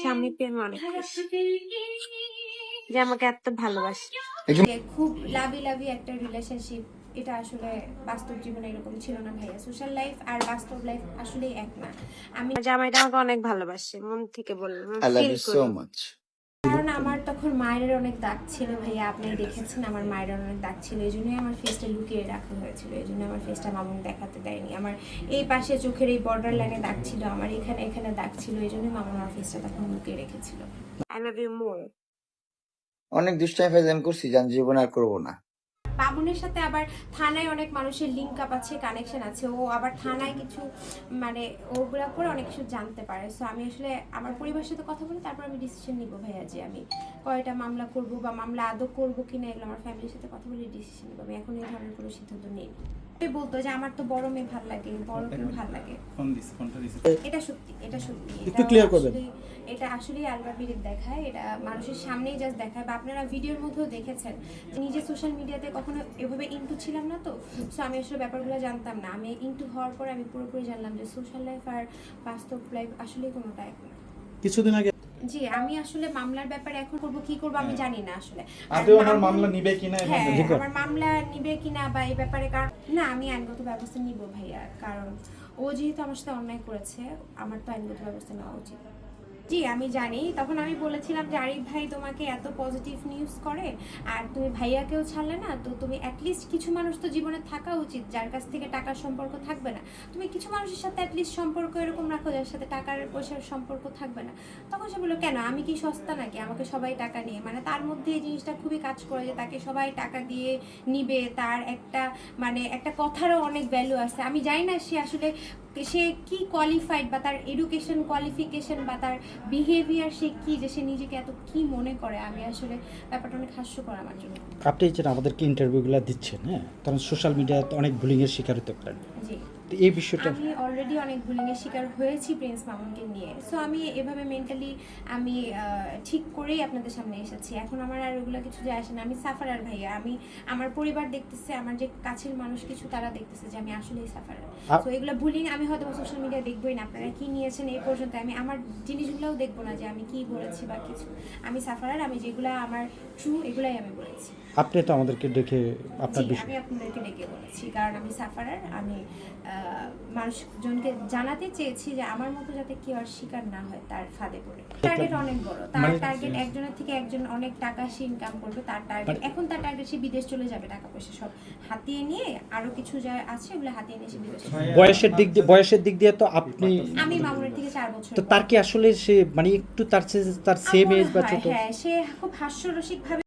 স্বামী পেয়ে আমি অনেক খুশি যে আমাকে এত ভালোবাসে। খুব লাভি লাভি একটা রিলেশনশিপ, এটা আসলে বাস্তব জীবনে এরকম ছিল না ভাইয়া। সোশ্যাল লাইফ আর বাস্তব লাইফ আসলেই এক না। আমি জামাইটা আমাকে অনেক ভালোবাসে, মন থেকে বললাম, I love feel you so করি। much. কারণ আমার তখন মায়ের অনেক দাগ ছিল ভাইয়া, আপনি দেখেছেন আমার মায়ের অনেক দাগ ছিল, এই জন্যই আমার ফেসটা লুকিয়ে রাখা হয়েছিল, এই জন্য আমার ফেসটা মামুন দেখাতে দেয়নি। আমার এই পাশে চোখের এই বর্ডার লাইনে দাগ ছিল, আমার এখানে এখানে দাগ ছিল, এই জন্যই মামুন আমার ফেসটা তখন লুকিয়ে রেখেছিল। I love you more. অনেক দুষ্টামি ফাইজলামি করছি, জান জীবন আর করবো না। বাবুনের সাথে আবার থানায় অনেক মানুষের লিঙ্ক আপ আছে, কানেকশন আছে, ও আবার থানায় কিছু মানে ওগুলা করে অনেক কিছু জানতে পারে। সো আমি আসলে আমার পরিবারের সাথে কথা বলে তারপর আমি ডিসিশন নিব ভাইয়া, যে আমি কয়টা মামলা করব বা মামলা আদৌ করবো কিনা, এগুলো আমার ফ্যামিলির সাথে কথা বলে ডিসিশন নিব। আমি এখন এই ধরনের কোনো সিদ্ধান্ত নেই। বলতো যে আমার তো বড় মেয়ে ভালো লাগে, বড় মেয়ে ভালো লাগে, এটা সত্যি, এটা সত্যি, একটু ক্লিয়ার করবেন। এটা আসলে আলবাবির দেখায়, এটা মানুষের সামনেই জাস্ট দেখায়, বা আপনারা ভিডিওর মধ্যেও দেখেছেন। নিজে সোশ্যাল মিডিয়াতে কখনো এভাবে ইনটু ছিলাম না, তো সো আমি আসলে ব্যাপারগুলো জানতাম না। আমি ইনটু হওয়ার পর আমি পুরোপুরি জানলাম যে সোশ্যাল লাইফ আর বাস্তব লাইফ আসলে কোনোটা এক না। কিছুদিন আগে জি, আমি আসলে মামলার ব্যাপারে এখন করব কি করব আমি জানি না আসলে। আদৌ আমার মামলা নিবে কিনা, হ্যাঁ, আমার মামলা নিবে কিনা বা এই ব্যাপারে কারণ না, আমি আইনগত ব্যবস্থা নিব ভাইয়া, কারণ ও যেহেতু আমার সাথে অন্যায় করেছে, আমার তো আইনগত ব্যবস্থা নেওয়া উচিত। জি, আমি জানি। তখন আমি বলেছিলাম যে আরিফ ভাই তোমাকে এত পজিটিভ নিউজ করে আর তুমি ভাইয়াকেও ছাড়লে না, তো তুমি অ্যাটলিস্ট কিছু মানুষ তো জীবনে থাকা উচিত যার কাছ থেকে টাকার সম্পর্ক থাকবে না। তুমি কিছু মানুষের সাথে অ্যাটলিস্ট সম্পর্ক এরকম রাখো যার সাথে টাকার পয়সার সম্পর্ক থাকবে না। তখন সে বললো কেন, আমি কি সস্তা নাকি, আমাকে সবাই টাকা নিয়ে, মানে তার মধ্যে এই জিনিসটা খুবই কাজ করে যে তাকে সবাই টাকা দিয়ে নিবে, তার একটা মানে একটা কথারও অনেক ভ্যালু আছে। আমি জানি না সে আসলে সে কি কোয়ালিফাইড বা তার এডুকেশন কোয়ালিফিকেশন বা তার বিহেভিয়ার সে কি, যে সে নিজেকে এত কি মনে করে। আমি আসলে ব্যাপারটা অনেক হাস্যকর আমার জন্য। আপনি যেটা আমাদেরকে ইন্টারভিউগুলো দিচ্ছেন, হ্যাঁ, কারণ সোশ্যাল মিডিয়াতে অনেক বুলিংয়ের শিকার হতে পারেন। জি, তো এই বিষয়টা আমি অলরেডি অনেক বুলিংয়ের শিকার হয়েছি প্রিন্স মামুনকে নিয়ে। সো আমি এভাবে মেন্টালি আমি ঠিক করেই আপনাদের সামনে এসেছি। এখন আমার আর ওগুলো কিছু যায় আসে না। আমি সাফারার ভাইয়া, আমি আমার পরিবার দেখতেছে, আমার যে কাছের মানুষ কিছু তারা দেখতেছে যে আমি আসলেই সাফারার। তো এগুলো বুলিং আমি হয়তো সোশ্যাল মিডিয়ায় দেখবোই না, আপনারা কি নিয়েছেন এই পর্যন্ত, আমি আমার জিনিসগুলোও দেখবো না যে আমি কি বলেছি বা কিছু। আমি সাফারার, আমি যেগুলো আমার ট্রু এগুলাই আমি বলেছি। আপনি তো আমাদেরকে দেখে আপনার জি, বিষয় আমি আপনাদেরকে ডেকে বলেছি কারণ আমি সাফারার। আমি মানুষজনকে জানাতে চেয়েছি যে আমার মতো যাতে কেউ আর শিকার না হয় তার ফাঁদে পড়ে। টার্গেট অনেক বড়, তার টার্গেট একজনের থেকে একজন অনেক টাকা সে ইনকাম করবে, তার টার্গেট এখন তার টার্গেট সে বিদেশ চলে যাবে, টাকা পয়সা সব হাতিয়ে নিয়ে, আরো কিছু যা আছে ওগুলো হাতিয়ে নিয়ে সে বিদেশ চলে যাবে। বয়সের দিক দিয়ে তো আপনি, আমি মামুনের থেকে 4 বছর তো তার কি আসলে সে মানে একটু তার সেম এজ বা ছোট? হ্যাঁ, সে খুব হাস্যরসিক ভাবে